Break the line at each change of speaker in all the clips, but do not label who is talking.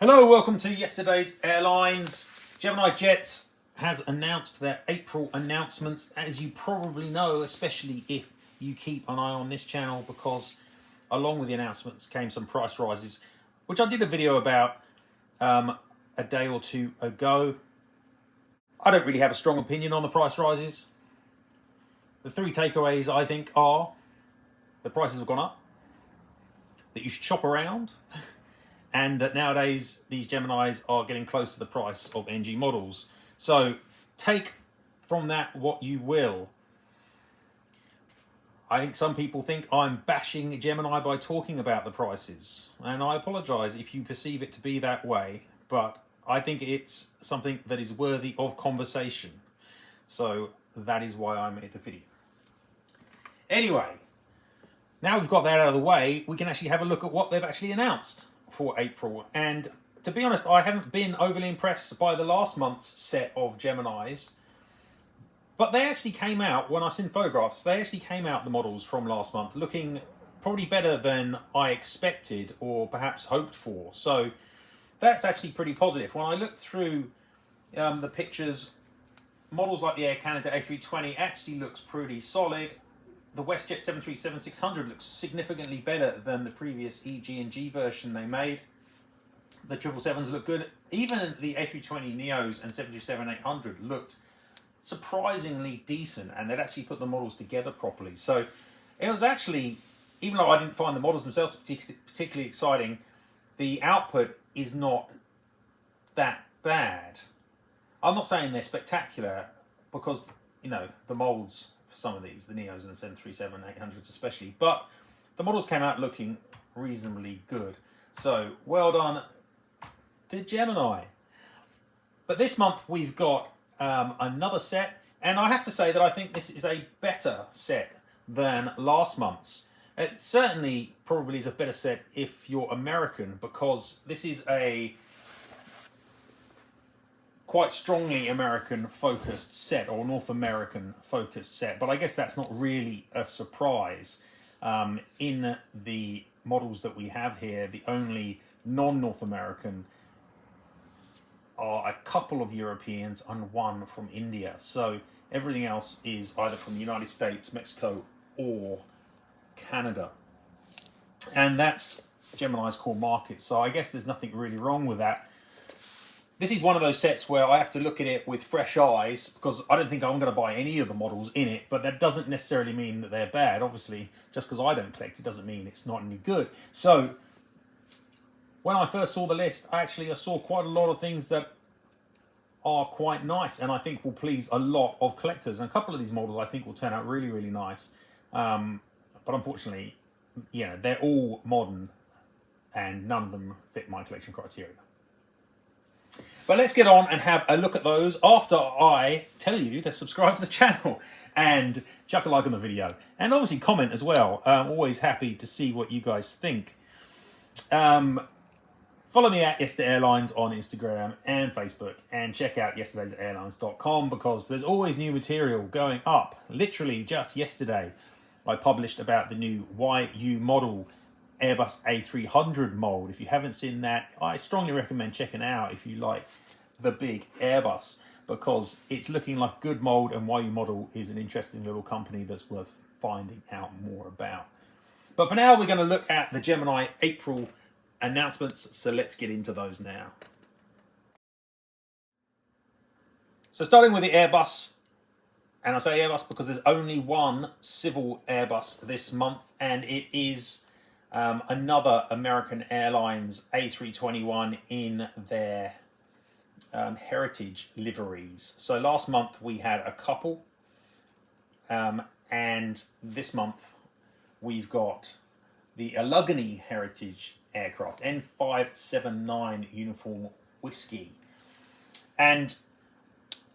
Hello, welcome to yesterday's Airlines. Gemini Jets has announced their April announcements, as you probably know, especially if you keep an eye on this channel, because along with the announcements came some price rises, which I did a video about a day or two ago. I don't really have a strong opinion on the price rises. The three takeaways, I think, are the prices have gone up, that you should shop around, and that nowadays these Geminis are getting close to the price of ngmodels. So take from that what you will. I think some people think I'm bashing Gemini by talking about the prices, and I apologize if you perceive it to be that way, but I think it's something that is worthy of conversation. So that is why I made the video. Anyway, now we've got that out of the way, we can actually have a look at what they've actually announced for April. And to be honest, I haven't been overly impressed by the last month's set of Geminis, but they actually came out, when I've seen photographs, they actually came out, the models from last month, looking probably better than I expected or perhaps hoped for. So that's actually pretty positive. When I looked through the pictures, models like the Air Canada A320 actually looks pretty solid. The WestJet 737-600 looks significantly better than the previous EG and G version they made. The 777s look good. Even the A320 Neos and 737-800 looked surprisingly decent, and they'd actually put the models together properly. So it was actually, even though I didn't find the models themselves particularly exciting, the output is not that bad. I'm not saying they're spectacular, because, you know, the molds for some of these, the Neos and the 737-800s especially, but the models came out looking reasonably good. So well done to Gemini. But this month we've got another set, and I have to say that I think this is a better set than last month's. It certainly probably is a better set if you're American, because this is a quite strongly American focused set, or North American focused set, but I guess that's not really a surprise. In the models that we have here, the only non-North American are a couple of Europeans and one from India. So everything else is either from the United States, Mexico, or Canada. And that's Gemini's core market. So I guess there's nothing really wrong with that. This is one of those sets where I have to look at it with fresh eyes, because I don't think I'm going to buy any of the models in it, but that doesn't necessarily mean that they're bad. Obviously, just because I don't collect it doesn't mean it's not any good. So when I first saw the list, I saw quite a lot of things that are quite nice, and I think will please a lot of collectors. And a couple of these models I think will turn out really, really nice. But unfortunately, you know, they're all modern, and none of them fit my collection criteria. But let's get on and have a look at those after I tell you to subscribe to the channel and chuck a like on the video. And obviously comment as well. I'm always happy to see what you guys think. Follow me at Yesterday Airlines on Instagram and Facebook, and check out yesterdaysairlines.com, because there's always new material going up. Literally just yesterday I published about the new YU model Airbus A300 mold. If you haven't seen that, I strongly recommend checking it out if you like the big Airbus, because it's looking like good mold, and YU Model is an interesting little company that's worth finding out more about. But for now, we're going to look at the Gemini April announcements, so let's get into those now. So starting with the Airbus, and I say Airbus because there's only one civil Airbus this month, and it is another American Airlines A321 in their heritage liveries. So last month we had a couple, and this month we've got the Allegheny Heritage aircraft, N579 Uniform Whiskey. And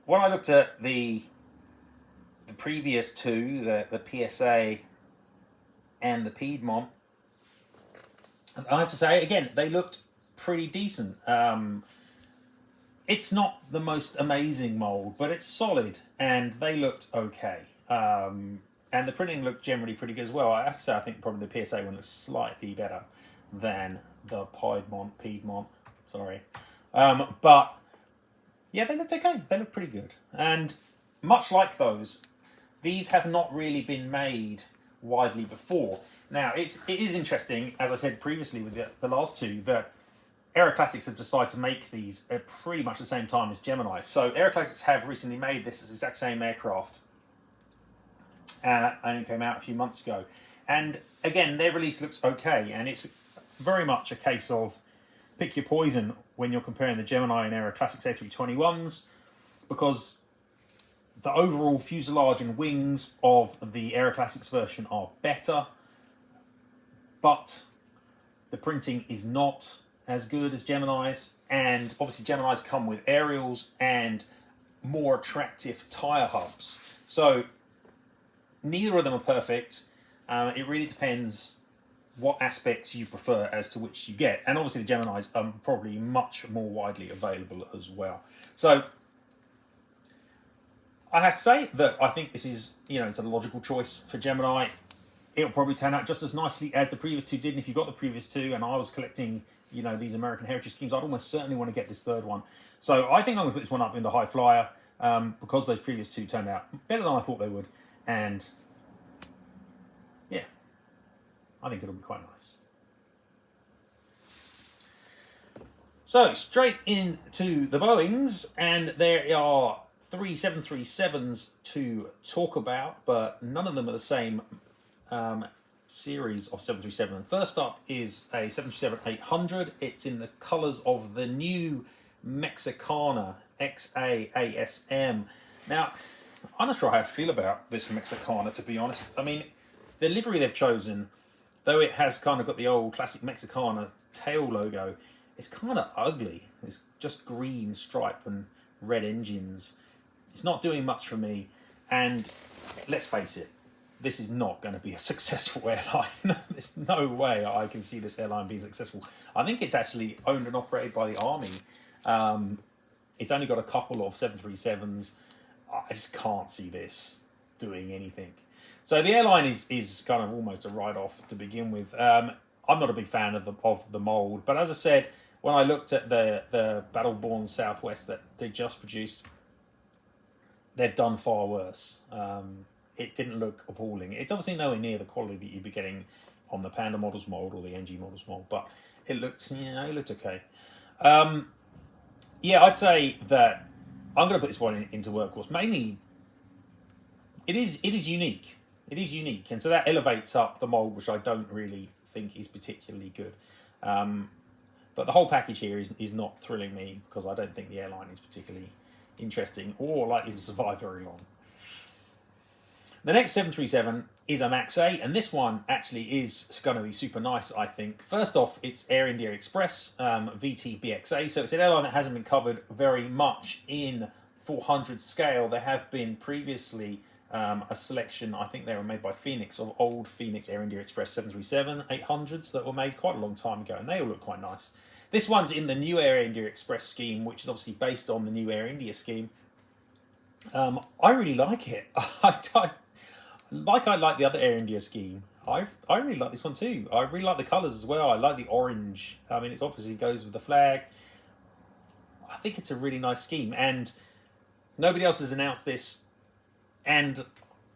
when I looked at the previous two, the PSA and the Piedmont, I have to say, again, they looked pretty decent. It's not the most amazing mold, but it's solid, and they looked okay. And the printing looked generally pretty good as well. I have to say, I think probably the PSA one looks slightly better than the Piedmont. Sorry. But yeah, they looked okay. They look pretty good. And much like those, these have not really been made widely before. Now, it is interesting, as I said previously with the last two, that Aeroclassics have decided to make these at pretty much the same time as Gemini. So Aeroclassics have recently made this exact same aircraft, and it came out a few months ago. And again, their release looks okay, and it's very much a case of pick your poison when you're comparing the Gemini and Aeroclassics A321s, because the overall fuselage and wings of the Aeroclassics version are better, but the printing is not as good as Gemini's, and obviously Gemini's come with aerials and more attractive tyre hubs. So neither of them are perfect. It really depends what aspects you prefer as to which you get. And obviously the Gemini's are probably much more widely available as well. So I have to say that I think this is, it's a logical choice for Gemini. It'll probably turn out just as nicely as the previous two did. And if you got the previous two and I was collecting, these American heritage schemes, I'd almost certainly want to get this third one. So I think I'm going to put this one up in the high flyer because those previous two turned out better than I thought they would. And yeah, I think it'll be quite nice. So straight into the Boeings, and there are 3 737s to talk about, but none of them are the same series of 737. First up is a 737-800. It's in the colours of the new Mexicana XAASM. Now, I'm not sure how I feel about this Mexicana, to be honest. I mean, the livery they've chosen, though it has kind of got the old classic Mexicana tail logo, it's kind of ugly. It's just green stripe and red engines. It's not doing much for me, and let's face it, this is not going to be a successful airline. There's no way I can see this airline being successful. I think it's actually owned and operated by the Army. It's only got a couple of 737s. I just can't see this doing anything. So the airline is kind of almost a write-off to begin with. I'm not a big fan of the mould, but as I said, when I looked at the Battleborn Southwest that they just produced, they've done far worse. It didn't look appalling. It's obviously nowhere near the quality that you'd be getting on the Panda Models mold or the NG Models mold, but it looked okay. Yeah, I'd say that I'm going to put this one into workhorse. Mainly, it is unique. It is unique, and so that elevates up the mold, which I don't really think is particularly good. But the whole package here is not thrilling me because I don't think the airline is particularly interesting or likely to survive very long. The next 737 is a MAX 8, and this one actually is going to be super nice, I think. First off, it's Air India Express VT-BXA, so it's an airline that hasn't been covered very much in 400 scale. There have been previously a selection, I think they were made by Phoenix, of old Phoenix Air India Express 737-800s that were made quite a long time ago, and they all look quite nice. This one's in the new Air India Express scheme, which is obviously based on the new Air India scheme. I really like it. I like the other Air India scheme. I really like this one too. I really like the colours as well. I like the orange. I mean, it obviously goes with the flag. I think it's a really nice scheme, and nobody else has announced this. And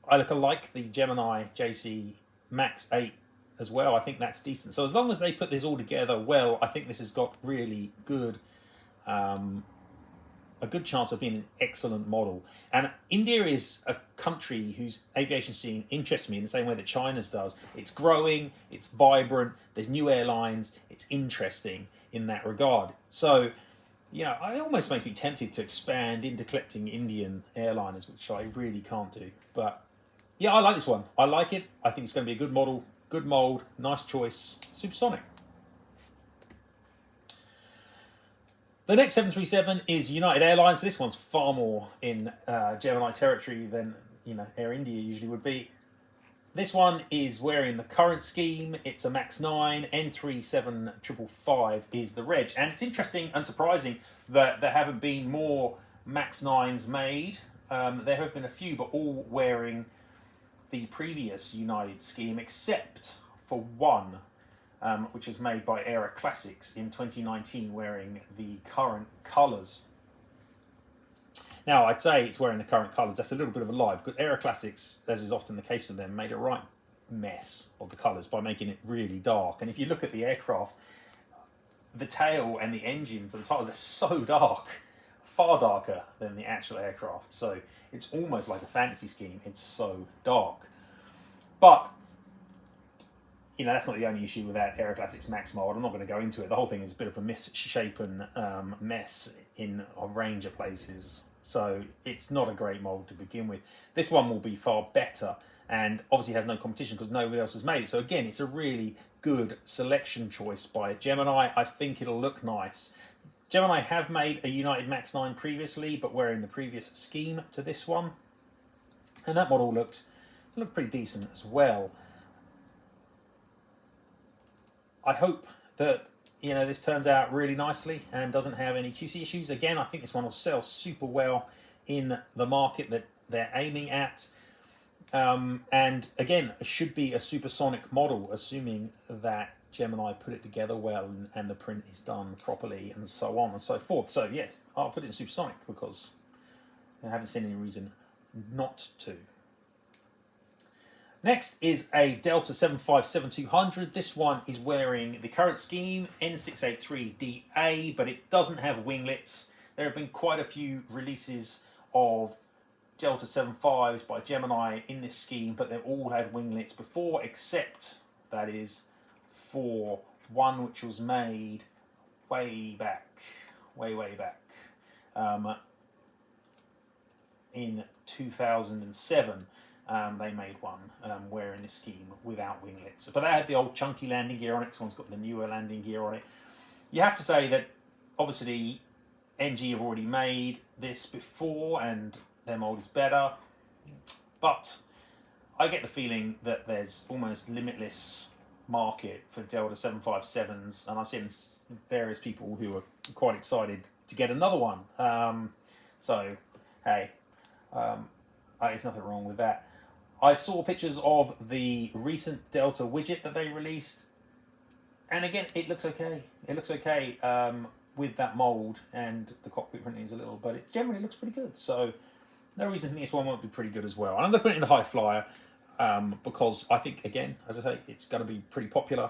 I like the Gemini JC Max 8 as well. I think that's decent. So as long as they put this all together well, I think this has got really good, a good chance of being an excellent model. And India is a country whose aviation scene interests me in the same way that China's does. It's growing, it's vibrant, there's new airlines, it's interesting in that regard. So, it almost makes me tempted to expand into collecting Indian airliners, which I really can't do. But yeah, I like this one. I like it. I think it's going to be a good model, good mold, nice choice, supersonic. The next 737 is United Airlines. This one's far more in Gemini territory than Air India usually would be. This one is wearing the current scheme. It's a MAX 9, N37555 is the reg. And it's interesting and surprising that there haven't been more MAX 9s made. There have been a few, but all wearing the previous United scheme, except for one. which is made by Aero Classics in 2019, wearing the current colours. Now, I'd say it's wearing the current colours. That's a little bit of a lie, because Aero Classics, as is often the case for them, made a right mess of the colours by making it really dark. And if you look at the aircraft, the tail and the engines and the tires, they're so dark, far darker than the actual aircraft. So it's almost like a fantasy scheme. It's so dark. But, you know, that's not the only issue with that Aero Classics Max mold. I'm not going to go into it. The whole thing is a bit of a misshapen mess in a range of places. So it's not a great mold to begin with. This one will be far better, and obviously has no competition because nobody else has made it. So again, it's a really good selection choice by Gemini. I think it'll look nice. Gemini have made a United Max 9 previously, but wearing the previous scheme to this one. And that model looked pretty decent as well. I hope that, you know, this turns out really nicely and doesn't have any QC issues. Again, I think this one will sell super well in the market that they're aiming at. And again, it should be a supersonic model, assuming that Gemini put it together well and the print is done properly and so on and so forth. So yeah, I'll put it in supersonic because I haven't seen any reason not to. Next is a Delta 757-200. This one is wearing the current scheme, N683DA, but it doesn't have winglets. There have been quite a few releases of Delta 75s by Gemini in this scheme, but they've all had winglets before, except, that is, for one which was made way back, in 2007. They made one wearing this scheme without winglets. But they had the old chunky landing gear on it. This one's got the newer landing gear on it. You have to say that, obviously, NG have already made this before, and their mold is better. But I get the feeling that there's almost limitless market for Delta 757s, and I've seen various people who are quite excited to get another one. So, hey, there's nothing wrong with that. I saw pictures of the recent Delta widget that they released, and again, it looks okay. It looks okay with that mold, and the cockpit printing is a little, but it generally looks pretty good. So, no reason to think this one won't be pretty good as well. And I'm going to put it in the high flyer because I think, again, as I say, it's going to be pretty popular.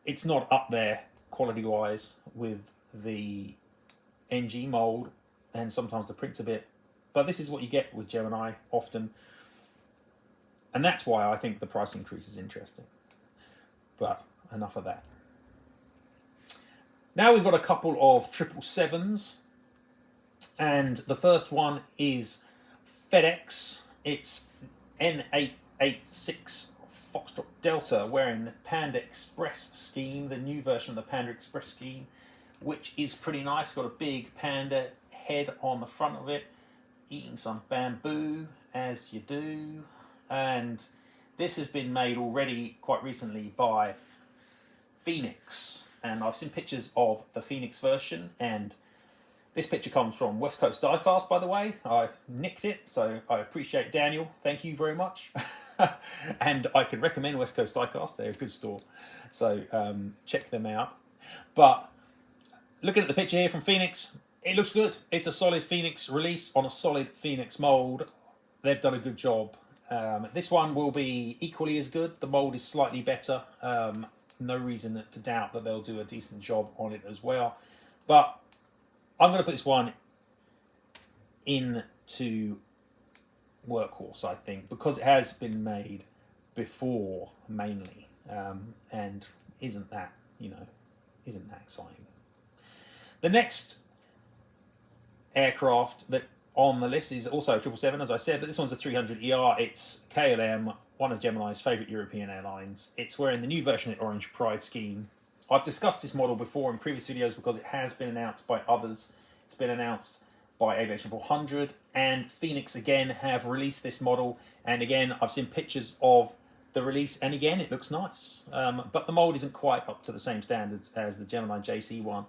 It's not up there quality-wise with the NG mold, and sometimes the print's a bit. But this is what you get with Gemini often. And that's why I think the price increase is interesting. But enough of that. Now we've got a couple of 777s. And the first one is FedEx. It's N886 Foxtrot Delta, wearing the Panda Express scheme, the new version of the Panda Express scheme, which is pretty nice. Got a big panda head on the front of it, eating some bamboo, as you do. And this has been made already quite recently by Phoenix. And I've seen pictures of the Phoenix version, and this picture comes from West Coast Diecast, by the way. I nicked it, so I appreciate Daniel. Thank you very much. And I can recommend West Coast Diecast. They're a good store, so check them out. But looking at the picture here from Phoenix, it looks good. It's a solid Phoenix release on a solid Phoenix mold. They've done a good job. This one will be equally as good. The mold is slightly better. No reason to doubt that they'll do a decent job on it as well. But I'm going to put this one into Workhorse, I think, because it has been made before mainly, and isn't that exciting. The next aircraft that on the list is also 777, as I said, but this one's a 300ER. It's KLM, one of Gemini's favourite European airlines. It's wearing the new version of the Orange Pride scheme. I've discussed this model before in previous videos because it has been announced by others. It's been announced by Aviation 400, and Phoenix again have released this model. And again, I've seen pictures of the release, and again, it looks nice. But the mold isn't quite up to the same standards as the Gemini JC one.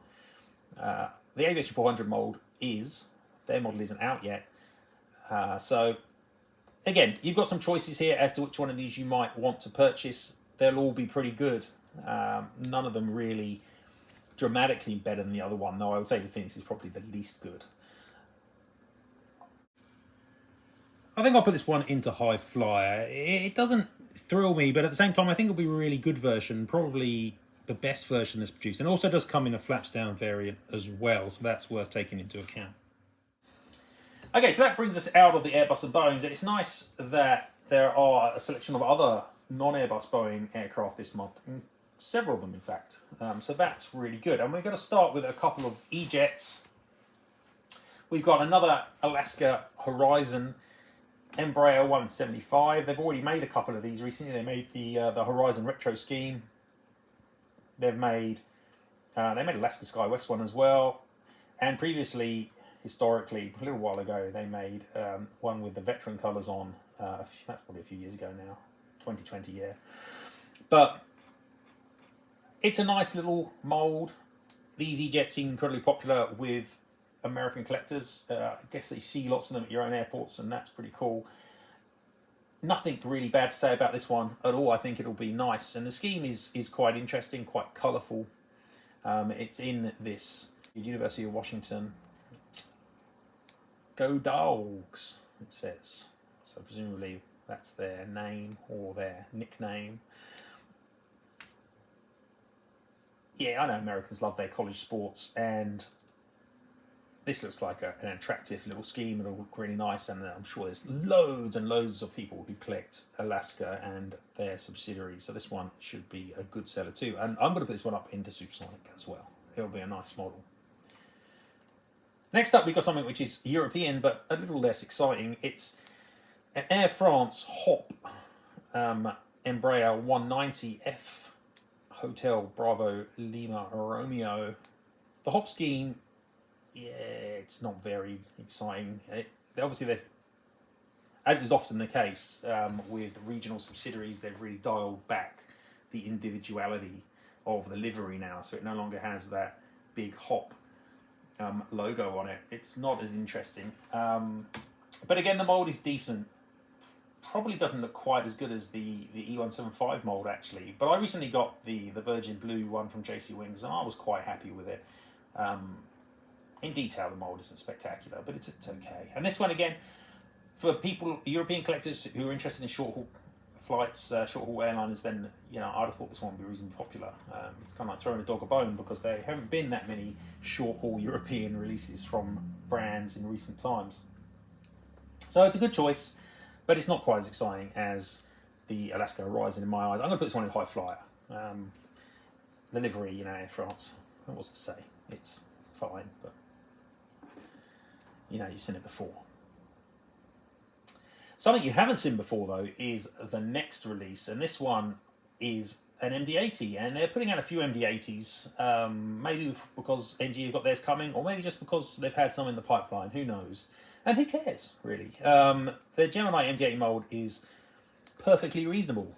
The Aviation 400 mold is. Their model isn't out yet. So, again, you've got some choices here as to which one of these you might want to purchase. they'll all be pretty good. None of them really dramatically better than the other one, though I would say the Phoenix is probably the least good. I think I'll put this one into high flyer. It doesn't thrill me, but at the same time, I think it'll be a really good version, probably the best version that's produced. And also does come in a flaps down variant as well, so that's worth taking into account. Okay, so that brings us out of the Airbus and Boeings. It's nice that there are a selection of other non-Airbus Boeing aircraft this month, several of them in fact. So that's really good. And we're going to start with a couple of E-jets. We've got another Alaska Horizon Embraer 175. They've already made a couple of these recently. They made the Horizon Retro scheme. They've made Alaska Skywest one as well. And previously, historically, a little while ago, they made one with the veteran colours on. That's probably a few years ago now, 2020, yeah. But it's a nice little mould. These E-jets seem incredibly popular with American collectors. I guess they see lots of them at your own airports, and that's pretty cool. Nothing really bad to say about this one at all. I think it'll be nice, and the scheme is quite interesting, quite colourful. It's in this University of Washington. Go Dogs, it says. So presumably that's their name or their nickname. Yeah, I know Americans love their college sports, and this looks like an attractive little scheme. It'll look really nice, and I'm sure there's loads and loads of people who collect Alaska and their subsidiaries. So this one should be a good seller too. And I'm going to put this one up into Supersonic as well. It'll be a nice model. Next up, we've got something which is European, but a little less exciting. It's an Air France HOP Embraer 190F Hotel Bravo Lima Romeo. The HOP scheme, yeah, it's not very exciting. Obviously, as is often the case with regional subsidiaries, they've really dialed back the individuality of the livery now, so it no longer has that big HOP logo on it. It's not as interesting. But again, the mould is decent. Probably doesn't look quite as good as the E175 mould, actually. But I recently got the Virgin Blue one from jcwings, and I was quite happy with it. In detail, the mould isn't spectacular, but it's okay. And this one, again, for people, European collectors who are interested in short-haul flights, short-haul airliners, then I'd have thought this one would be reasonably popular. It's kind of like throwing a dog a bone, because there haven't been that many short-haul European releases from brands in recent times. So it's a good choice, but it's not quite as exciting as the Alaska Horizon in my eyes. I'm going to put this one in high flyer. The livery, Air France, what's to say? It's fine, but you've seen it before. Something you haven't seen before, though, is the next release, and this one is an MD-80, and they're putting out a few MD-80s, maybe because NG have got theirs coming, or maybe just because they've had some in the pipeline, who knows? And who cares, really? The Gemini MD-80 mould is perfectly reasonable.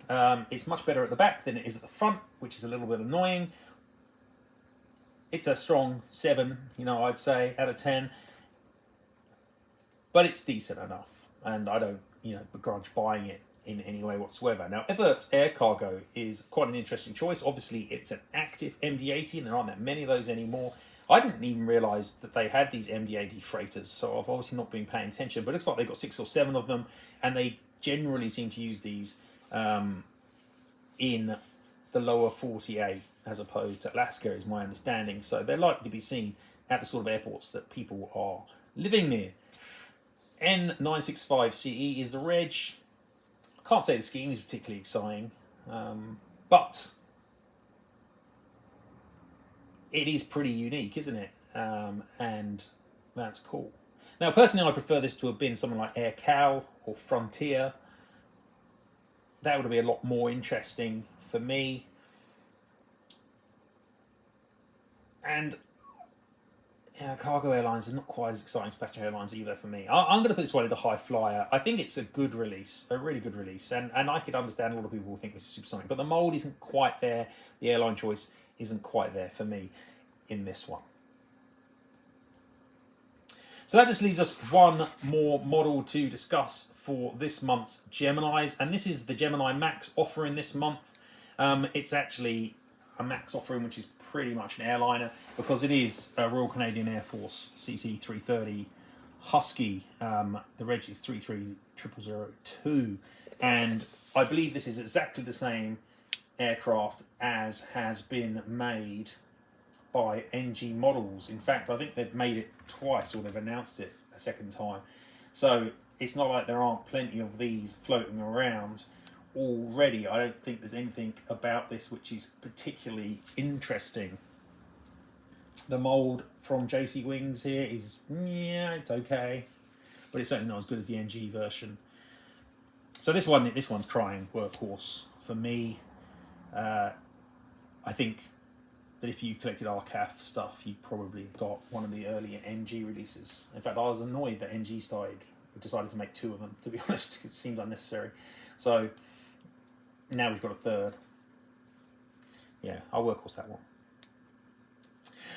It's much better at the back than it is at the front, which is a little bit annoying. It's a strong 7, I'd say, out of 10. But it's decent enough, and I don't, begrudge buying it in any way whatsoever. Now, Everts Air Cargo is quite an interesting choice. Obviously, it's an active MD-80, and there aren't that many of those anymore. I didn't even realise that they had these MD-80 freighters, so I've obviously not been paying attention, but it looks like they've got 6 or 7 of them, and they generally seem to use these in the lower 48, as opposed to Alaska, is my understanding. So they're likely to be seen at the sort of airports that people are living near. N965CE is the reg. I can't say the scheme is particularly exciting, but it is pretty unique, isn't it? And that's cool. Now, personally, I prefer this to have been something like Air Cal or Frontier. That would be a lot more interesting for me. And cargo airlines are not quite as exciting as passenger airlines either for me. I'm going to put this one into high flyer. I think it's a good release, a really good release. And I could understand a lot of people who think this is supersonic, but the mould isn't quite there. The airline choice isn't quite there for me in this one. So that just leaves us one more model to discuss for this month's Geminis, and this is the Gemini Max offering this month. It's actually a max offering, which is pretty much an airliner, because it is a Royal Canadian Air Force CC330 Husky. The reg is 33002, and I believe this is exactly the same aircraft as has been made by ngmodels. In fact, I think they've made it twice, or they've announced it a second time. So it's not like there aren't plenty of these floating around already. I don't think there's anything about this which is particularly interesting. The mold from jcwings here is, yeah, it's okay, but it's certainly not as good as the NG version. So this one's crying workhorse for me. I think that if you collected RCAF stuff, you probably got one of the earlier NG releases. In fact, I was annoyed that NG decided to make 2 of them, to be honest. It seemed unnecessary. So now we've got a third. Yeah, I'll workhorse that one.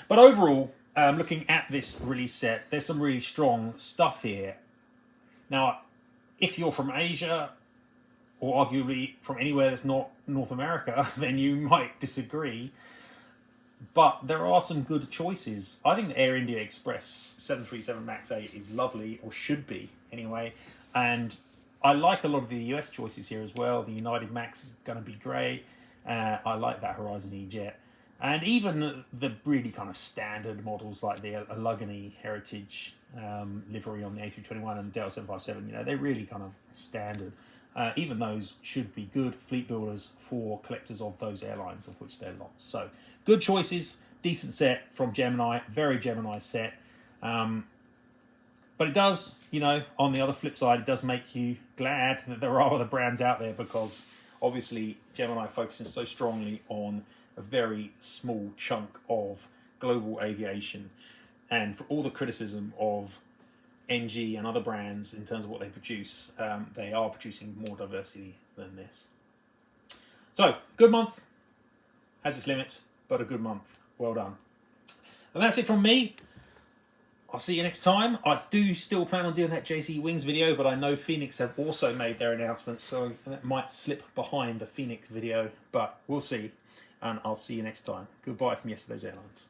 But overall, looking at this release set, there's some really strong stuff here. Now, if you're from Asia, or arguably from anywhere that's not North America, then you might disagree. But there are some good choices. I think the Air India Express 737 MAX 8 is lovely, or should be anyway. And I like a lot of the US choices here as well. The United MAX is going to be great. I like that Horizon E-Jet. And even the really kind of standard models like the Allegheny Heritage livery on the A321 and Delta 757, you know, they're really kind of standard. Even those should be good fleet builders for collectors of those airlines, of which there are lots. So good choices, decent set from Gemini, very Gemini set. But it does, you know, on the other flip side, it does make you glad that there are other brands out there, because obviously Gemini focuses so strongly on a very small chunk of global aviation. And for all the criticism of NG and other brands in terms of what they produce, they are producing more diversity than this. So, good month. Has its limits, but a good month. Well done. And that's it from me. I'll see you next time. I do still plan on doing that jcwings video, but I know Phoenix have also made their announcements, so that might slip behind the Phoenix video, but we'll see. And I'll see you next time. Goodbye from yesterday's Airlines.